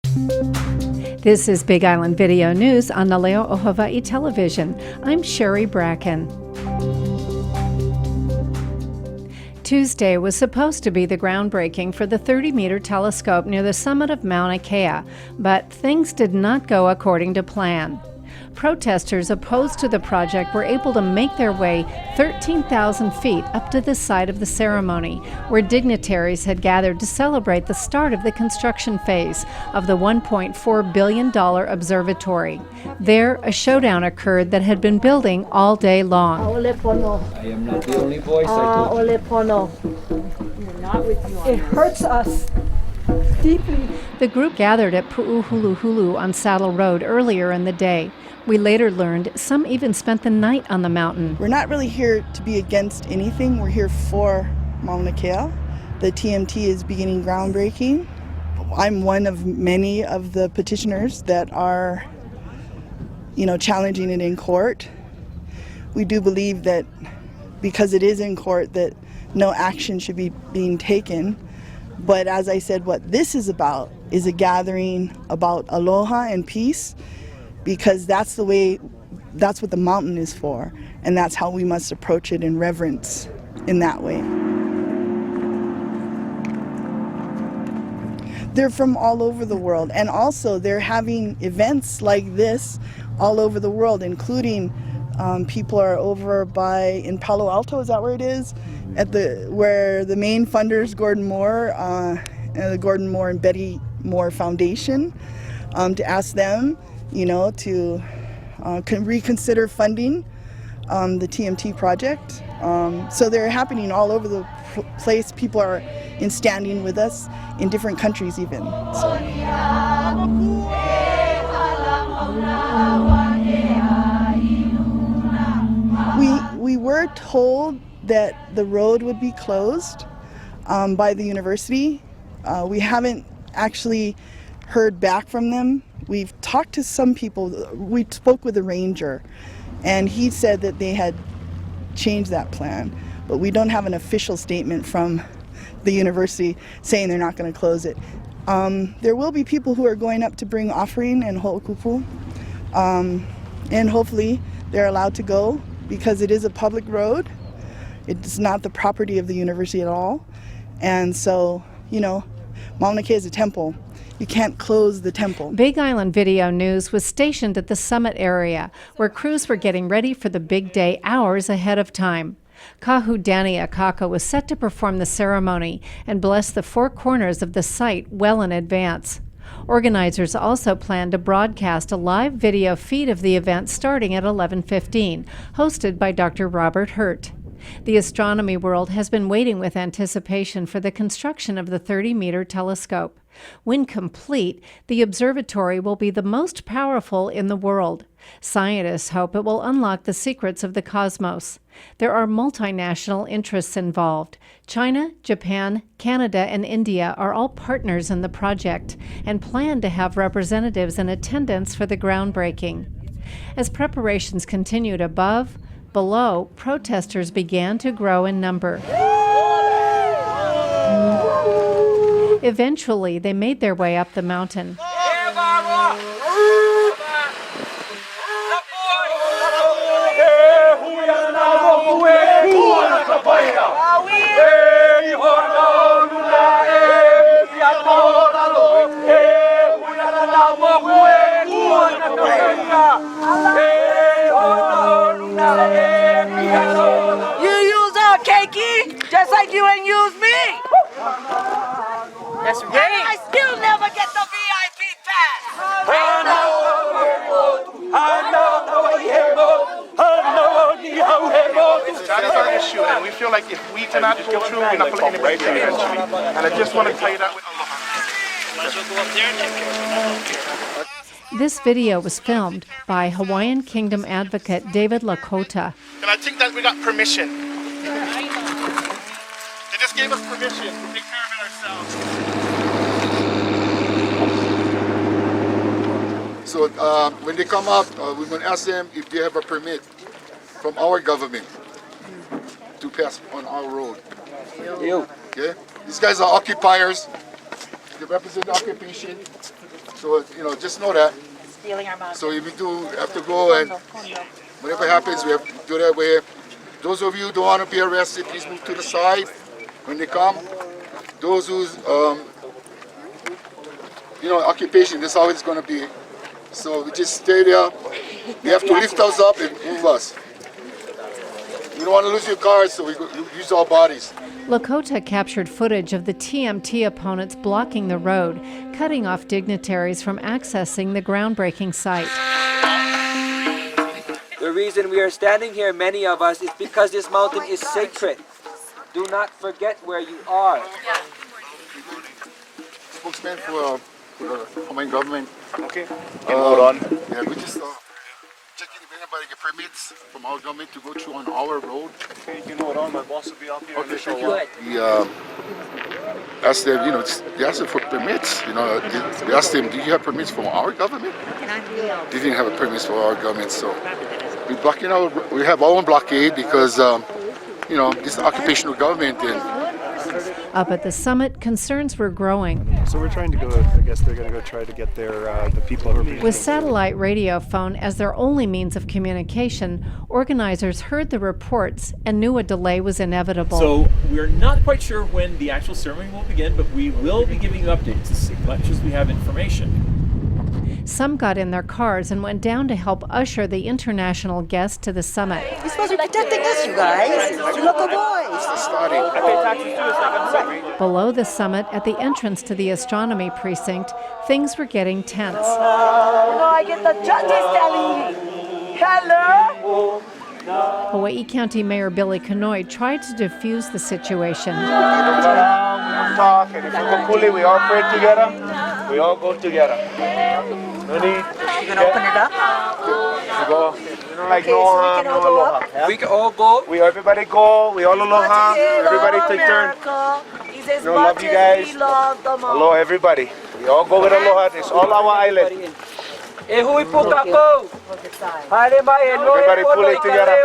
This is Big Island Video News on Naleo o Hawaii Television. I'm Sherry Bracken. Tuesday was supposed to be the groundbreaking for the 30-meter telescope near the summit of Mauna Kea, but things did not go according to plan. Protesters opposed to the project were able to make their way 13,000 feet up to the site of the ceremony, where dignitaries had gathered to celebrate the start of the construction phase of the $1.4 billion observatory. There, a showdown occurred that had been building all day long. I am not the only voice. It hurts us deeply. The group gathered at Pu'uhuluhulu on Saddle Road earlier in the day. We later learned some even spent the night on the mountain. We're not really here to be against anything. We're here for Mauna Kea. The TMT is beginning groundbreaking. I'm one of many of the petitioners that are, challenging it in court. We do believe that because it is in court that no action should be being taken. But as I said, what this is about is a gathering about aloha and peace, because that's what the mountain is for, and that's how we must approach it in reverence in that way. They're from all over the world, and also they're having events like this all over the world, including people are over in Palo Alto, is that where it is? Where the main funders, Gordon Moore, the Gordon Moore and Betty Moore Foundation, to ask them, to reconsider funding the TMT project. So they're happening all over the place. People are standing with us in different countries even. We were told that the road would be closed by the university. We haven't actually heard back from them. We've talked to some people. We spoke with a ranger, and he said that they had changed that plan, but we don't have an official statement from the university saying they're not going to close it. There will be people who are going up to bring offering and ho'okupu, and hopefully they're allowed to go because it is a public road. It's not the property of the university at all. And so, Mauna Kea is a temple. You can't close the temple. Big Island Video News was stationed at the summit area, where crews were getting ready for the big day hours ahead of time. Kahu Dani Akaka was set to perform the ceremony and bless the four corners of the site well in advance. Organizers also planned to broadcast a live video feed of the event starting at 11:15, hosted by Dr. Robert Hurt. The astronomy world has been waiting with anticipation for the construction of the 30-meter telescope. When complete, the observatory will be the most powerful in the world. Scientists hope it will unlock the secrets of the cosmos. There are multinational interests involved. China, Japan, Canada, and India are all partners in the project and plan to have representatives in attendance for the groundbreaking. As preparations continued below, protesters began to grow in number. Eventually, they made their way up the mountain. You use our keiki just like you ain't use me. That's right. And I still never get the VIP pass. That is our issue, and we feel like if we cannot go through, we're not going to let anybody through eventually. And I just want to tell you that with aloha. This video was filmed by Hawaiian Kingdom advocate David Lakota. And I think that we got permission. They just gave us permission to take care of it ourselves. So when they come up, we're going to ask them if they have a permit from our government to pass on our road. Okay? These guys are occupiers. they represent the occupation. So, just know that. Stealing our mountain. So if we do have to go and whatever happens, we have to do that way. Those of you who don't want to be arrested, please move to the side when they come. Those who's, occupation, this is how it's going to be. So we just stay there. They have to lift us up and move us. You don't want to lose your cars, so we use our bodies. Lakota captured footage of the TMT opponents blocking the road, cutting off dignitaries from accessing the groundbreaking site. The reason we are standing here, many of us, is because this mountain is sacred. Do not forget where you are. Spokesman for the Hawaiian government. Okay. Hold on. Yeah, we just checking if anybody get permits from our government to go through on our road. Okay, you can hold on. My boss will be up here. Okay, thank you. We asked them, they asked them for permits. They asked them, do you have permits from our government? They didn't have a permits for our government, so we have our own blockade because, this is occupational government. Up at the summit, concerns were growing. So we're trying to go, I guess they're going to go try to get the people who are With satellite radio phone as their only means of communication, organizers heard the reports and knew a delay was inevitable. So we're not quite sure when the actual ceremony will begin, but we will be giving you updates as much as we have information. Some got in their cars and went down to help usher the international guests to the summit. You're supposed to be protecting us, you guys. You local boys. Below the summit, at the entrance to the astronomy precinct, things were getting tense. I get the judges telling me. Hello? Hawaii County Mayor Billy Kanoy tried to defuse the situation. Talk, and if we go pulley, we all pray together. We all go together. No need. You gonna open it up? We go. We don't like no harm, no aloha. Yeah? We can all go. Everybody go. We all aloha. Everybody take turn. Love you guys. Aloha, everybody. We all go with aloha. It's all our island. Everybody pull it together.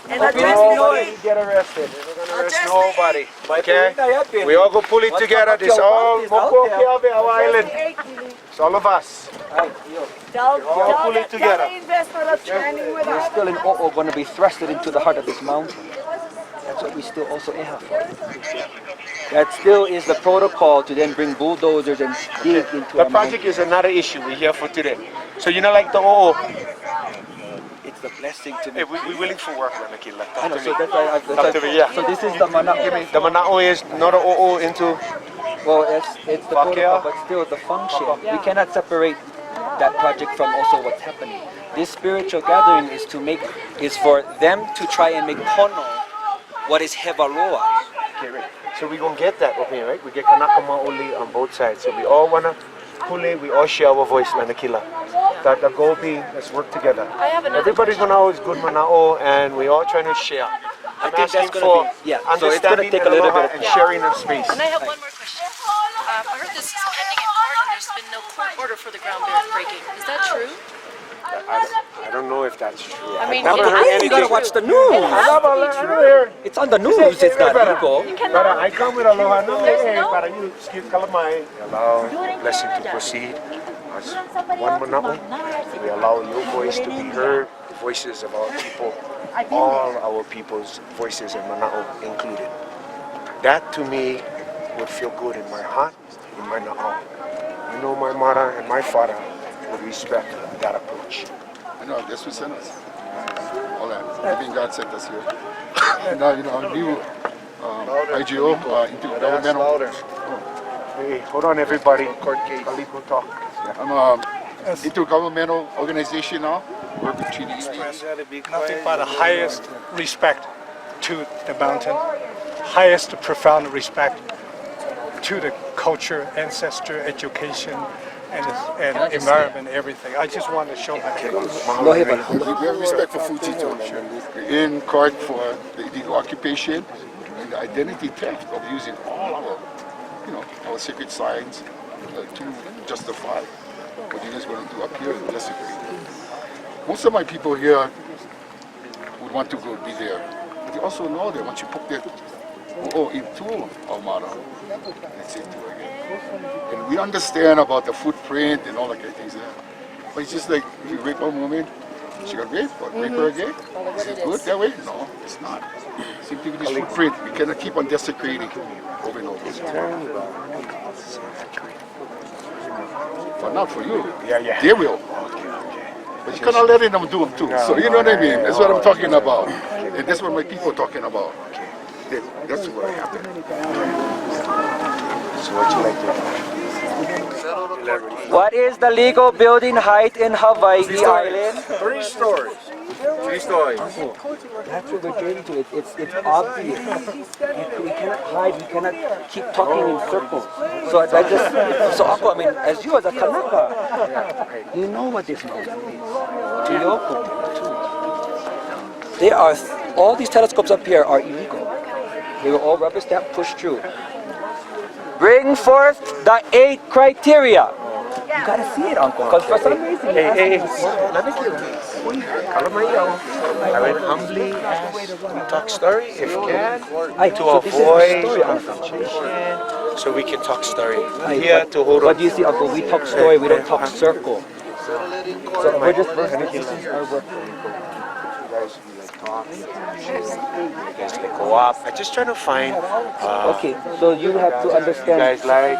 And Nobody get arrested. We're gonna arrest nobody. Okay? We all go pull it together. This all Moko Keawe, our island. It's all of us. all pull it together. We're still in O'o going to be thrusted into the heart of this mountain. That's what we still also have. That still is the protocol to then bring bulldozers and dig into the project is another issue we're here for today. So like the O'o. It's the blessing to me. Hey, we're willing for work, Ranakila. I know, so that's why So this is the Mana'o. The Mana'o is not an O'o into... Well, it's the protocol, but still the function. We cannot separate that project from also what's happening. This spiritual gathering is for them to try and make pono what is Hevaroa. Okay, right. So we're going to get that, okay, right? We get Kanakama only on both sides. So we all want to Kule, we all share our voice, Lanakila. That the goal being, let's work together. Everybody's going to always good Mana'o, and we all trying to share. I think that's going to be, so it's going to take a little bit of and sharing of space. And I have one more question. I heard this is pending in court and there's been no court order for the ground breaking. Is that true? I don't know if that's true. I mean, you gotta watch the news. It's on the news. It's not legal. But I come with aloha. Para you excuse kalamai. Allow blessing to proceed. As one Mana'o, we allow your voice to be heard. The voices of our people, all our people's voices, and Mana'o included. That to me would feel good in my heart, in my Na'o. You know, my mother and my father would respect that approach. I know, that's what sent us. All that. I think God sent us here. Now, new IGO, intergovernmental. Hey, hold on, everybody. Court case. Talk. I'm intergovernmental organization now. Work with treaties. Nothing but the highest respect to the mountain, highest profound respect to the culture, ancestor, education, and environment, everything. I just want to show my We have respect for Fuji too. We're in court for the illegal occupation and the identity theft of using all our sacred signs to justify what you guys want to do up here in disagree. Most of my people here would want to go be there. But they also know that once you put their Oh, into Armada. That's it too again. And we understand about the footprint and all that kind of things there. But it's just like, if you rape a woman, she got raped, but rape her again? Is it good that way? No, it's not. Same thing with this footprint. We cannot keep on desecrating over and over. But not for you. Yeah. They will. But you cannot let them do them too. So you know what I mean? That's what I'm talking about. And that's what my people are talking about. That's what happened. So what you like to What is the legal building height in Hawaii Island? 3 stories. 3 stories. That's what we're getting to. It's obvious. We cannot hide. We cannot keep talking in circles. So that just so Ako, I mean, as you as a Kanaka, you know what this means. Tiyoko. They are all these telescopes up here are illegal. They were all rubber stamp pushed through. Bring forth the 8 criteria. You gotta see it, Uncle. Because for some reason, Let me give I will humbly talk story if you can to avoid confrontation, so we can talk story. Here to hold on. But you see, Uncle, we talk story. We don't talk circle. So we're just this is our work. You guys like go up. I just try to find. Okay, so you have to understand. You guys like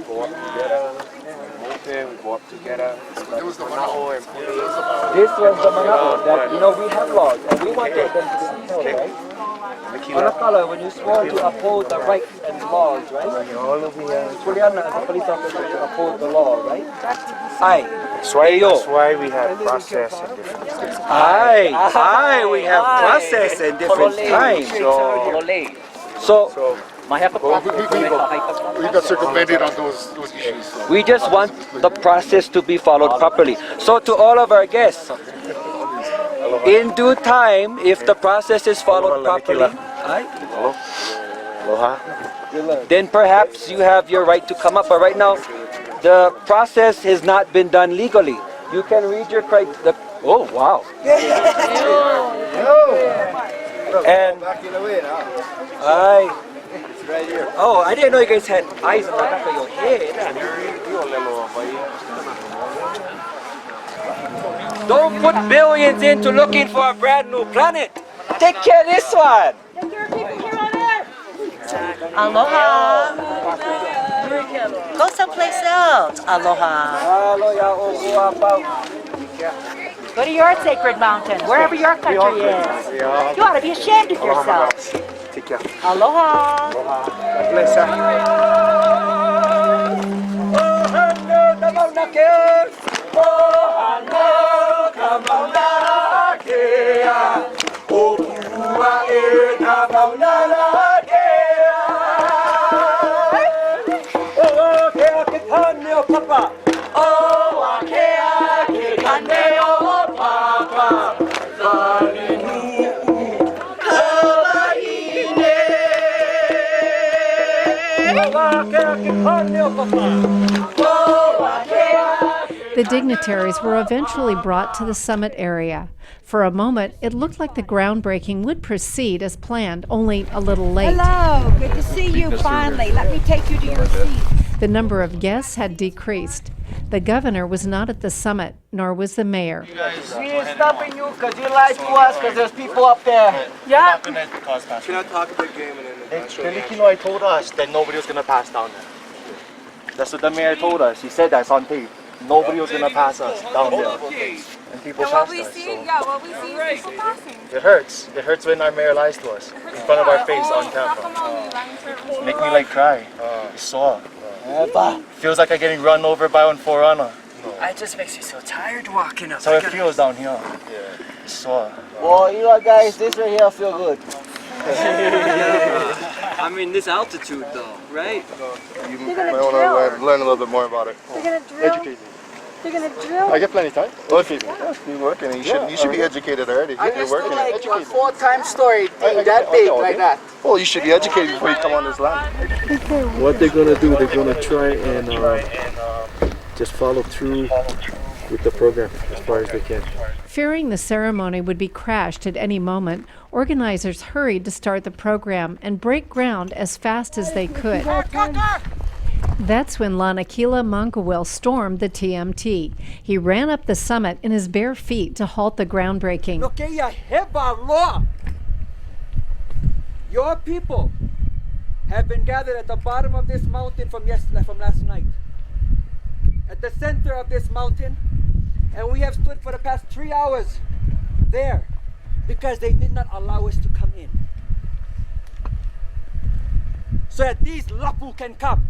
go up together. We go up together. That was the Manao. This was the Manao that we have laws and we wanted them to be upheld, right? Manakala, when you swore to uphold the rights and laws, right? Juliana, as a police officer, to uphold the law, right? Aye. That's why we have process and different things. Aye, we have process and different times. So We got circumvented on those issues. we just want the process to be followed properly. So to all of our guests, in due time, if the process is followed properly, then perhaps you have your right to come up. But right now, the process has not been done legally. You can read your criteria. Oh, wow. And oh, I didn't know you guys had eyes on the back of your head. Don't put billions into looking for a brand new planet. Take care of this one. Take care of people here on Earth. Aloha. Go someplace else. Aloha. Go to your sacred mountain, wherever your country is. You ought to be ashamed of yourself. Take care. Aloha. God bless The dignitaries were eventually brought to the summit area. For a moment, it looked like the groundbreaking would proceed as planned, only a little late. Hello, good to see you finally. Let me take you to your seat. The number of guests had decreased. The governor was not at the summit, nor was the mayor. We are stopping you because you lied to us because there's people up there. Yeah. I told us that nobody was going to pass down there. That's what the mayor told us. He said that's on tape. Nobody was going to pass us down there. And people passed us. What we see is people passing. It hurts. It hurts when our mayor lies to us in front of our face on camera. Make me like cry. It's sore. Feels like I'm getting run over by one forerunner. It just makes you so tired walking up. That's how it feels down here. It's sore. Well, you know what, guys, this right here feel good. I mean, this altitude though, right? You might want to learn a little bit more about it. They're gonna drill. Educate me. They're gonna drill. I get plenty of time. Well, if you're working, you should be educated already. You're working. Like a 4-time story thing that big like that. Well, you should be educated before you come on this land. What they're gonna do, they're gonna try and just follow through with the program as far as they can. Fearing the ceremony would be crashed at any moment, organizers hurried to start the program and break ground as fast as they could. That's when Lanakila Mangawil stormed the TMT. He ran up the summit in his bare feet to halt the groundbreaking. Your people have been gathered at the bottom of this mountain from last night. At the center of this mountain, and we have stood for the past 3 hours there because they did not allow us to come in. So that these Lapu can come.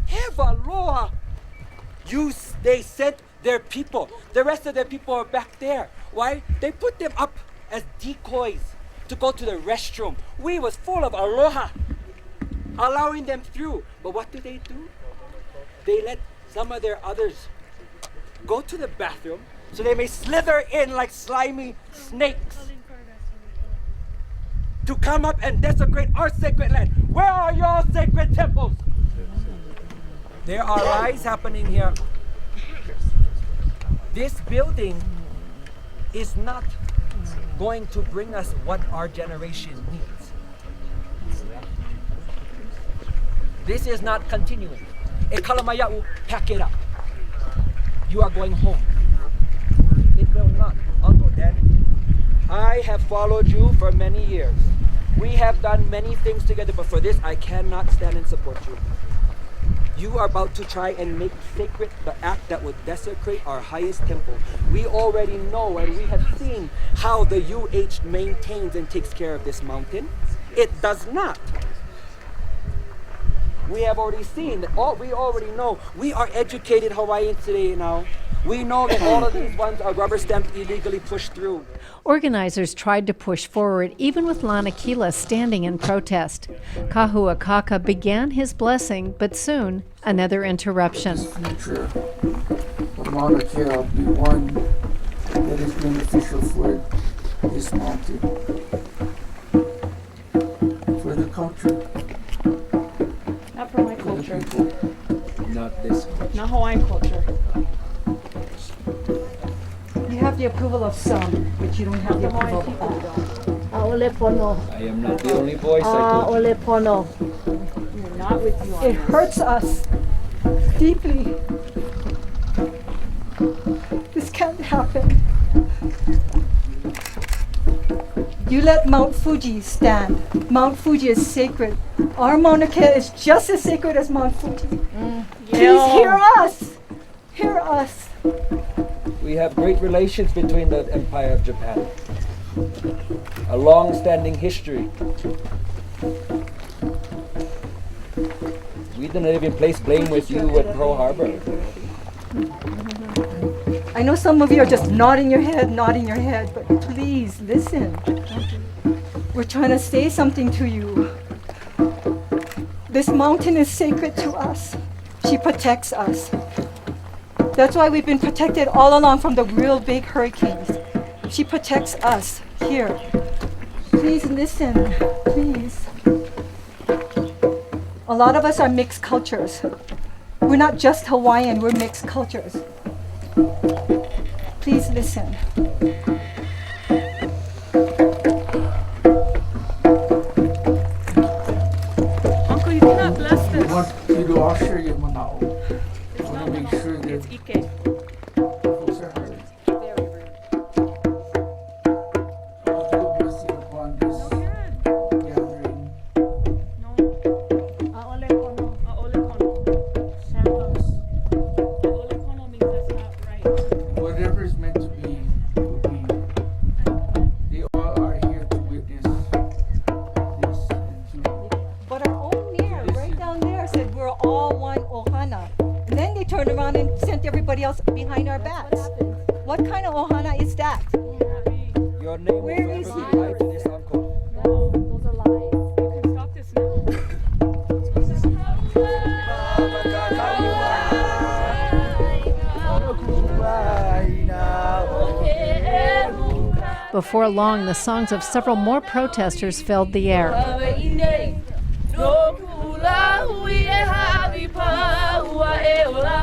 Hevaloha! They sent their people. The rest of their people are back there. Why? They put them up as decoys to go to the restroom. We was full of aloha, allowing them through. But what do? They let some of their others go to the bathroom so they may slither in like slimy snakes to come up and desecrate our sacred land. Where are your sacred temples? There are lies happening here. This building is not going to bring us what our generation needs. This is not continuing. E kalamayau, pack it up. You are going home. It will not. Uncle Daddy, I have followed you for many years. We have done many things together, but for this, I cannot stand and support you. You are about to try and make sacred the act that would desecrate our highest temple. We already know and we have seen how the UH maintains and takes care of this mountain. It does not. We have already seen that we already know. We are educated Hawaiians today now. We know that all of these ones are rubber stamped, illegally pushed through. Organizers tried to push forward, even with Lanakila standing in protest. Kahuakaka began his blessing, but soon another interruption. Future of Mauna Kea be one that is beneficial for this mountain, for the culture. Not for my culture. Not this culture. Not Hawaiian culture. You have the approval of some, but you don't have the approval of all. I am not the only voice I could. We're not with you on it. Hurts us deeply. This can't happen. You let Mount Fuji stand. Mount Fuji is sacred. Our Mauna Kea is just as sacred as Mount Fuji. Please hear us. Hear us. We have great relations between the Empire of Japan. A long-standing history. We didn't even place blame with you at Pearl Harbor. I know some of you are just nodding your head, but please listen. We're trying to say something to you. This mountain is sacred to us. She protects us. That's why we've been protected all along from the real big hurricanes. She protects us here. Please listen, please. A lot of us are mixed cultures. We're not just Hawaiian, we're mixed cultures. Please listen. Uncle, you cannot bless this. I want you to usher your manao. I want to make sure that it's Ike. folks are heard. Very rude. I want you to blessing upon this gathering. No. Aole kono. Aole kono. Santos. Aole kono means that's not right. Whatever is meant to be, will be. They all are here to witness this and to. But our own mayor, right down there, said we're all one ohana. And then they turned around and sent everybody else behind our backs. What kind of ohana is that? Your name Where will is never be he? tied to this uncle. No, those are lies. You can stop this now. Before long, the songs of several more protesters filled the air. No kula hui e hawi pa ua e ola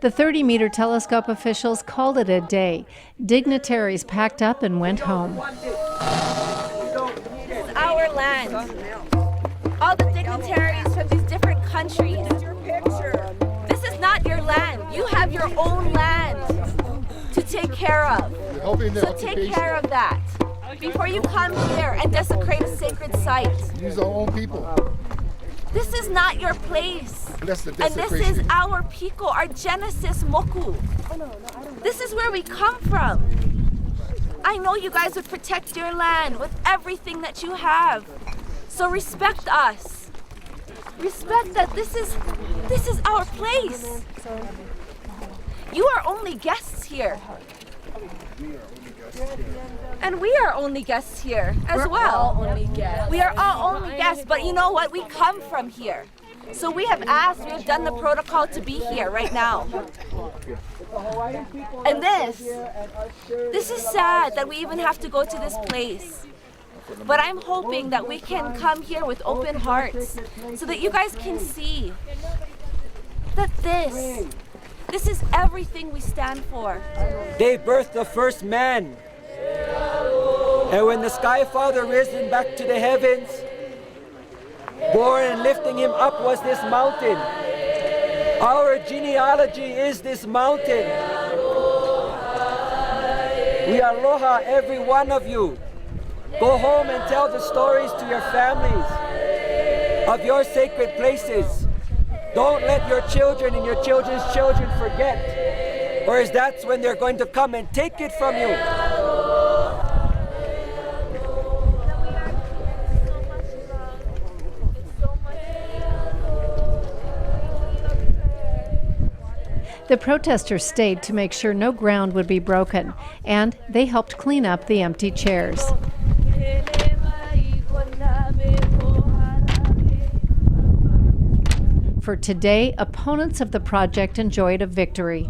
The 30-meter telescope officials called it a day. Dignitaries packed up and went home. This is our land. All the dignitaries from these different countries. This is not your land. You have your own land to take care of. So take care of that before you come here and desecrate a sacred site. These are our own people. This is not your place. And this is our Pico, our Genesis Moku. This is where we come from. I know you guys would protect your land with everything that you have. So respect us. Respect that this is our place. You are only guests here. And we are only guests here as well. We are all only guests, but you know what? We come from here. So we have asked, we have done the protocol to be here right now. And this is sad that we even have to go to this place. But I'm hoping that we can come here with open hearts so that you guys can see that this is everything we stand for. They birthed the first man. And when the Sky Father risen back to the heavens, born and lifting him up was this mountain. Our genealogy is this mountain. We aloha every one of you. Go home and tell the stories to your families of your sacred places. Don't let your children and your children's children forget, or as that's when they're going to come and take it from you. The protesters stayed to make sure no ground would be broken, and they helped clean up the empty chairs. For today, opponents of the project enjoyed a victory.